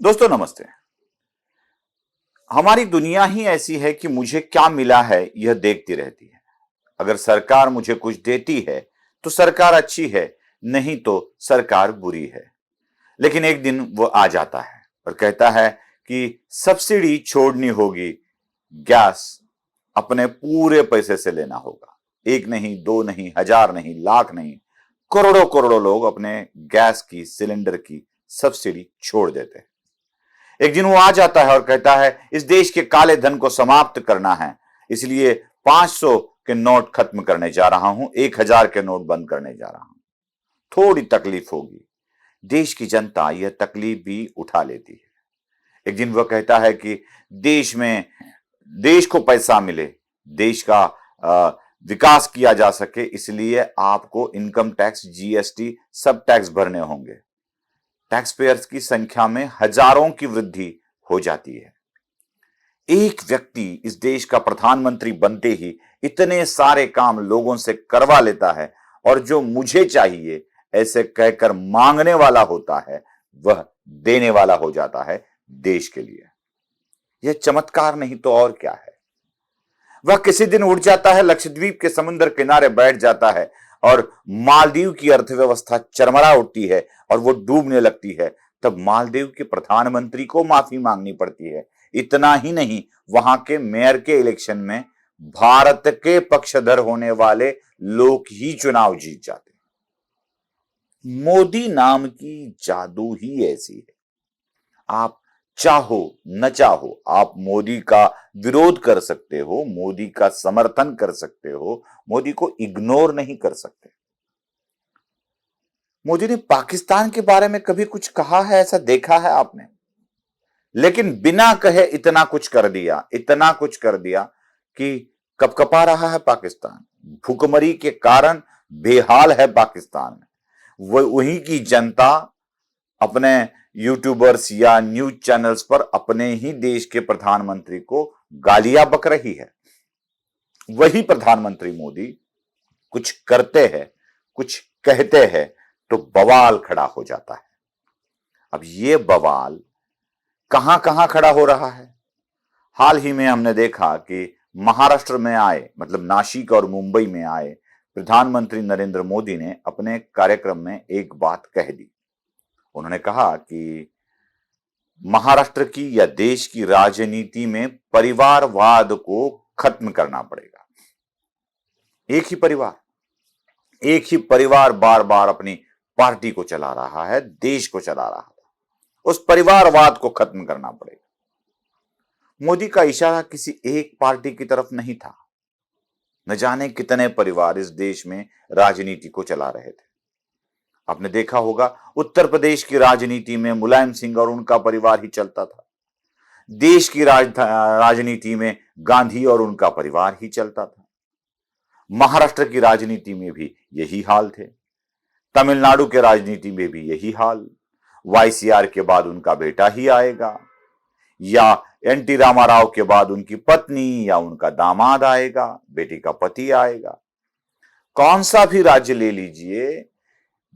दोस्तों नमस्ते। हमारी दुनिया ही ऐसी है कि मुझे क्या मिला है यह देखती रहती है। अगर सरकार मुझे कुछ देती है तो सरकार अच्छी है, नहीं तो सरकार बुरी है। लेकिन एक दिन वो आ जाता है और कहता है कि सब्सिडी छोड़नी होगी, गैस अपने पूरे पैसे से लेना होगा। एक नहीं, दो नहीं, हजार नहीं, लाख नहीं, करोड़ों करोड़ों लोग अपने गैस की सिलेंडर की सब्सिडी छोड़ देते हैं। एक दिन वो आ जाता है और कहता है इस देश के काले धन को समाप्त करना है, इसलिए 500 के नोट खत्म करने जा रहा हूं, 1000 के नोट बंद करने जा रहा हूं। थोड़ी तकलीफ होगी, देश की जनता यह तकलीफ भी उठा लेती है। एक दिन वह कहता है कि देश को पैसा मिले, देश का विकास किया जा सके, इसलिए आपको इनकम टैक्स, जीएसटी सब टैक्स भरने होंगे। टैक्स पेयर्स की संख्या में हजारों की वृद्धि हो जाती है। एक व्यक्ति इस देश का प्रधानमंत्री बनते ही इतने सारे काम लोगों से करवा लेता है और जो मुझे चाहिए ऐसे कहकर मांगने वाला होता है, वह देने वाला हो जाता है देश के लिए। यह चमत्कार नहीं तो और क्या है। वह किसी दिन उड़ जाता है, लक्षद्वीप के समुद्र किनारे बैठ जाता है और मालदीव की अर्थव्यवस्था चरमरा उठती है और वो डूबने लगती है। तब मालदीव के प्रधानमंत्री को माफी मांगनी पड़ती है। इतना ही नहीं, वहां के मेयर के इलेक्शन में भारत के पक्षधर होने वाले लोग ही चुनाव जीत जाते। मोदी नाम की जादू ही ऐसी है। आप चाहो न चाहो, आप मोदी का विरोध कर सकते हो, मोदी का समर्थन कर सकते हो, मोदी को इग्नोर नहीं कर सकते। मोदी ने पाकिस्तान के बारे में कभी कुछ कहा है, ऐसा देखा है आपने? लेकिन बिना कहे इतना कुछ कर दिया, इतना कुछ कर दिया कि कपकपा रहा है पाकिस्तान। भूखमरी के कारण बेहाल है पाकिस्तान में। वहीं की जनता अपने यूट्यूबर्स या न्यूज चैनल्स पर अपने ही देश के प्रधानमंत्री को गालियां बक रही है। वही प्रधानमंत्री मोदी कुछ करते हैं, कुछ कहते हैं तो बवाल खड़ा हो जाता है। अब ये बवाल कहां कहां खड़ा हो रहा है? हाल ही में हमने देखा कि महाराष्ट्र में आए, मतलब नासिक और मुंबई में आए प्रधानमंत्री नरेंद्र मोदी ने अपने कार्यक्रम में एक बात कह दी। उन्होंने कहा कि महाराष्ट्र की या देश की राजनीति में परिवारवाद को खत्म करना पड़ेगा। एक ही परिवार बार बार अपनी पार्टी को चला रहा है, देश को चला रहा है। उस परिवारवाद को खत्म करना पड़ेगा। मोदी का इशारा किसी एक पार्टी की तरफ नहीं था। न जाने कितने परिवार इस देश में राजनीति को चला रहे थे। आपने देखा होगा उत्तर प्रदेश की राजनीति में मुलायम सिंह और उनका परिवार ही चलता था। देश की राजनीति में गांधी और उनका परिवार ही चलता था। महाराष्ट्र की राजनीति में भी यही हाल थे। तमिलनाडु के राजनीति में भी यही हाल। वाईसीआर के बाद उनका बेटा ही आएगा, या एनटी रामाराव के बाद उनकी पत्नी या उनका दामाद आएगा, बेटी का पति आएगा। कौन सा भी राज्य ले लीजिए,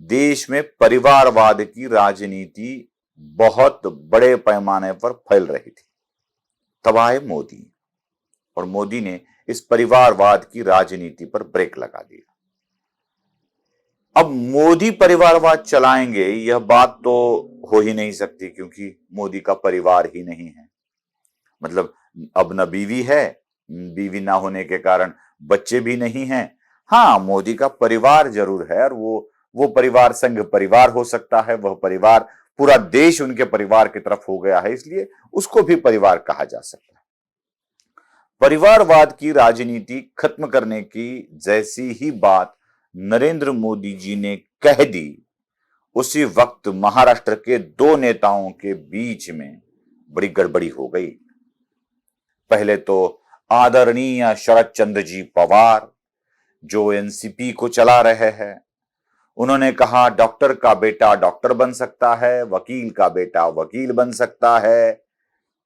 देश में परिवारवाद की राजनीति बहुत बड़े पैमाने पर फैल रही थी। तब आए मोदी और मोदी ने इस परिवारवाद की राजनीति पर ब्रेक लगा दिया। अब मोदी परिवारवाद चलाएंगे, यह बात तो हो ही नहीं सकती, क्योंकि मोदी का परिवार ही नहीं है। मतलब अब न बीवी है, बीवी ना होने के कारण बच्चे भी नहीं हैं। हाँ, मोदी का परिवार जरूर है और वो परिवार संघ परिवार हो सकता है। वह परिवार, पूरा देश उनके परिवार की तरफ हो गया है, इसलिए उसको भी परिवार कहा जा सकता है। परिवारवाद की राजनीति खत्म करने की जैसी ही बात नरेंद्र मोदी जी ने कह दी, उसी वक्त महाराष्ट्र के दो नेताओं के बीच में बड़ी गड़बड़ी हो गई। पहले तो आदरणीय शरद चंद्र जी पवार, जो एनसीपी को चला रहे हैं, उन्होंने कहा डॉक्टर का बेटा डॉक्टर बन सकता है, वकील का बेटा वकील बन सकता है,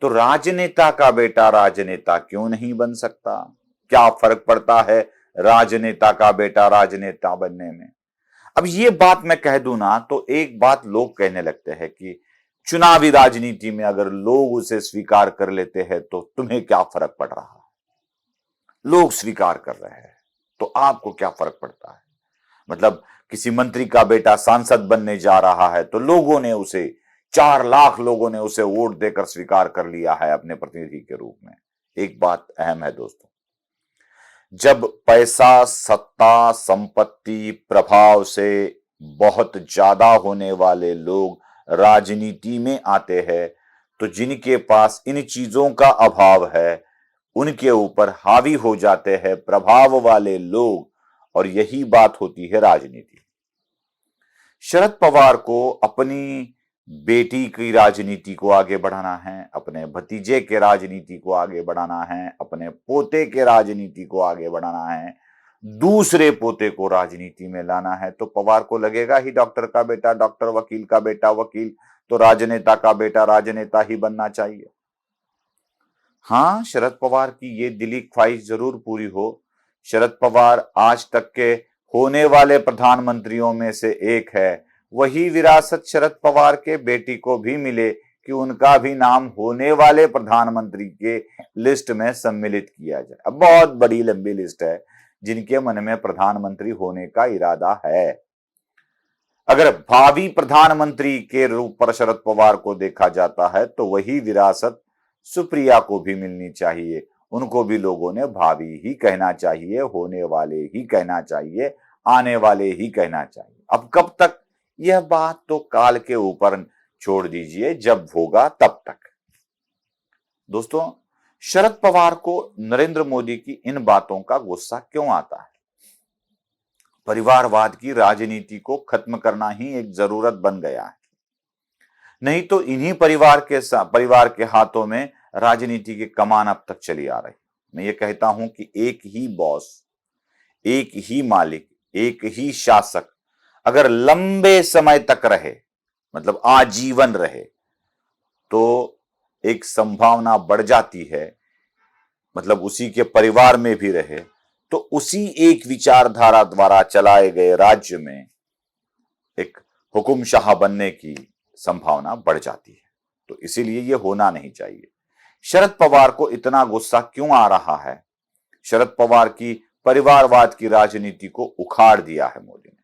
तो राजनेता का बेटा राजनेता क्यों नहीं बन सकता? क्या फर्क पड़ता है राजनेता का बेटा राजनेता बनने में? अब ये बात मैं कह दूं ना, तो एक बात लोग कहने लगते हैं कि चुनावी राजनीति में अगर लोग उसे स्वीकार कर लेते हैं तो तुम्हें क्या फर्क पड़ रहा है? लोग स्वीकार कर रहे हैं तो आपको क्या फर्क पड़ता है? मतलब किसी मंत्री का बेटा सांसद बनने जा रहा है तो लोगों ने उसे 4 लाख लोगों ने उसे वोट देकर स्वीकार कर लिया है अपने प्रतिनिधि के रूप में। एक बात अहम है दोस्तों, जब पैसा, सत्ता, संपत्ति, प्रभाव से बहुत ज्यादा होने वाले लोग राजनीति में आते हैं तो जिनके पास इन चीजों का अभाव है उनके ऊपर हावी हो जाते हैं प्रभाव वाले लोग, और यही बात होती है राजनीति। शरद पवार को अपनी बेटी की राजनीति को आगे बढ़ाना है, अपने भतीजे के राजनीति को आगे बढ़ाना है, अपने पोते के राजनीति को आगे बढ़ाना है, दूसरे पोते को राजनीति में लाना है, तो पवार को लगेगा ही डॉक्टर का बेटा डॉक्टर, वकील का बेटा वकील, तो राजनेता का बेटा राजनेता ही बनना चाहिए। हाँ, शरद पवार की ये दिली ख्वाहिश जरूर पूरी हो। शरद पवार आज तक के होने वाले प्रधानमंत्रियों में से एक है, वही विरासत शरद पवार के बेटी को भी मिले कि उनका भी नाम होने वाले प्रधानमंत्री के लिस्ट में सम्मिलित किया जाए। अब बहुत बड़ी लंबी लिस्ट है जिनके मन में प्रधानमंत्री होने का इरादा है। अगर भावी प्रधानमंत्री के रूप पर शरद पवार को देखा जाता है तो वही विरासत सुप्रिया को भी मिलनी चाहिए। उनको भी लोगों ने भावी ही कहना चाहिए, होने वाले ही कहना चाहिए, आने वाले ही कहना चाहिए। अब कब तक, यह बात तो काल के ऊपर छोड़ दीजिए, जब होगा तब तक। दोस्तों, शरद पवार को नरेंद्र मोदी की इन बातों का गुस्सा क्यों आता है? परिवारवाद की राजनीति को खत्म करना ही एक जरूरत बन गया है। नहीं तो इन्हीं परिवार के हाथों में राजनीति की कमान अब तक चली आ रही। मैं ये कहता हूं कि एक ही बॉस, एक ही मालिक, एक ही शासक अगर लंबे समय तक रहे, मतलब आजीवन रहे, तो एक संभावना बढ़ जाती है, मतलब उसी के परिवार में भी रहे तो उसी एक विचारधारा द्वारा चलाए गए राज्य में एक हुकुमशाह बनने की संभावना बढ़ जाती है। तो इसीलिए यह होना नहीं चाहिए। शरद पवार को इतना गुस्सा क्यों आ रहा है? शरद पवार की परिवारवाद की राजनीति को उखाड़ दिया है मोदी ने।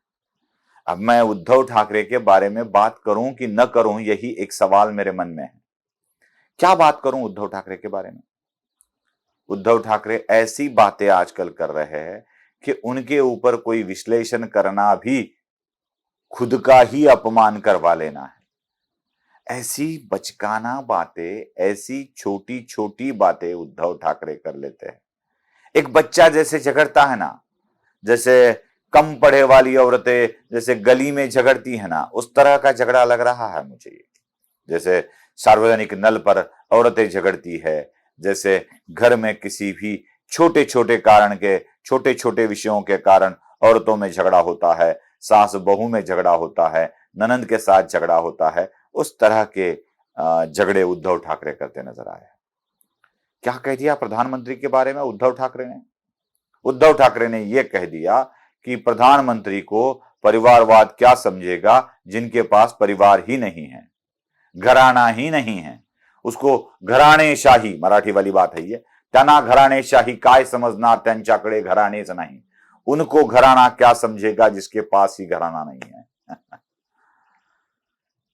अब मैं उद्धव ठाकरे के बारे में बात करूं कि न करूं, यही एक सवाल मेरे मन में है। क्या बात करूं उद्धव ठाकरे के बारे में? उद्धव ठाकरे ऐसी बातें आजकल कर रहे हैं कि उनके ऊपर कोई विश्लेषण करना भी खुद का ही अपमान करवा लेना है। ऐसी बचकाना बातें, ऐसी छोटी छोटी बातें उद्धव ठाकरे कर लेते हैं। एक बच्चा जैसे झगड़ता है ना, जैसे कम पढ़े वाली औरतें जैसे गली में झगड़ती है ना, उस तरह का झगड़ा लग रहा है मुझे ये। जैसे सार्वजनिक नल पर औरतें झगड़ती है, जैसे घर में किसी भी छोटे छोटे कारण के, छोटे छोटे विषयों के कारण औरतों में झगड़ा होता है, सास बहू में झगड़ा होता है, ननंद के साथ झगड़ा होता है, उस तरह के झगड़े उद्धव ठाकरे करते नजर आए। क्या कह दिया प्रधानमंत्री के बारे में उद्धव ठाकरे ने? उद्धव ठाकरे ने यह कह दिया कि प्रधानमंत्री को परिवारवाद क्या समझेगा जिनके पास परिवार ही नहीं है, घराना ही नहीं है। उसको घराणेशाही, मराठी वाली बात है ये, त्यांना घराणेशाही काय समझना, त्यांच्याकडे घराणेच नाही। उनको घराना क्या समझेगा जिसके पास ही घराना नहीं है।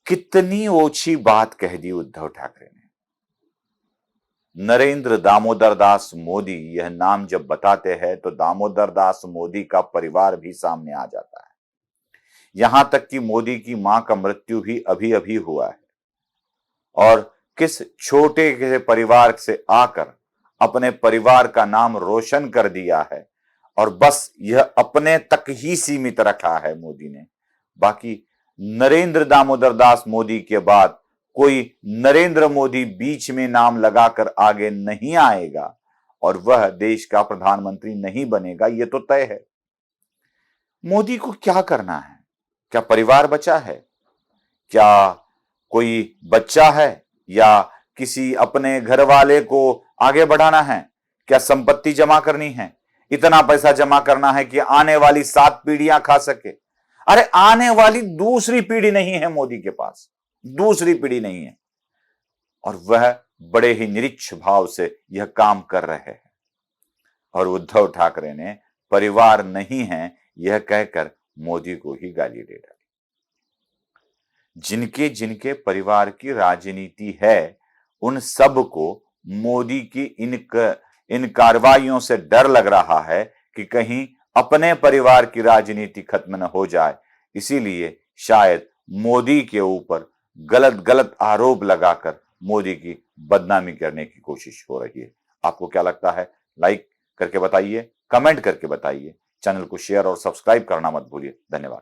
कितनी ओछी बात कह दी उद्धव ठाकरे ने। नरेंद्र दामोदर दास मोदी यह नाम जब बताते हैं तो दामोदर दास मोदी का परिवार भी सामने आ जाता है। यहां तक कि मोदी की मां का मृत्यु भी अभी अभी हुआ है, और किस छोटे के परिवार से आकर अपने परिवार का नाम रोशन कर दिया है, और बस यह अपने तक ही सीमित रखा है मोदी ने। बाकी नरेंद्र दामोदर दास मोदी के बाद कोई नरेंद्र मोदी बीच में नाम लगाकर आगे नहीं आएगा और वह देश का प्रधानमंत्री नहीं बनेगा, यह तो तय है। मोदी को क्या करना है? क्या परिवार बचा है? क्या कोई बच्चा है? या किसी अपने घर वाले को आगे बढ़ाना है? क्या संपत्ति जमा करनी है? इतना पैसा जमा करना है कि आने वाली 7 पीढ़ियां खा सके? अरे आने वाली दूसरी पीढ़ी नहीं है मोदी के पास। दूसरी पीढ़ी नहीं है। और वह बड़े ही निरीक्ष भाव से यह काम कर रहे हैं। और उद्धव ठाकरे ने परिवार नहीं है यह कहकर मोदी को ही गाली दे डाली। जिनके जिनके परिवार की राजनीति है उन सब को मोदी की इन कार्रवाइयों से डर लग रहा है कि कहीं अपने परिवार की राजनीति खत्म न हो जाए, इसीलिए शायद मोदी के ऊपर गलत गलत आरोप लगाकर मोदी की बदनामी करने की कोशिश हो रही है। आपको क्या लगता है? लाइक करके बताइए, कमेंट करके बताइए, चैनल को शेयर और सब्सक्राइब करना मत भूलिए। धन्यवाद।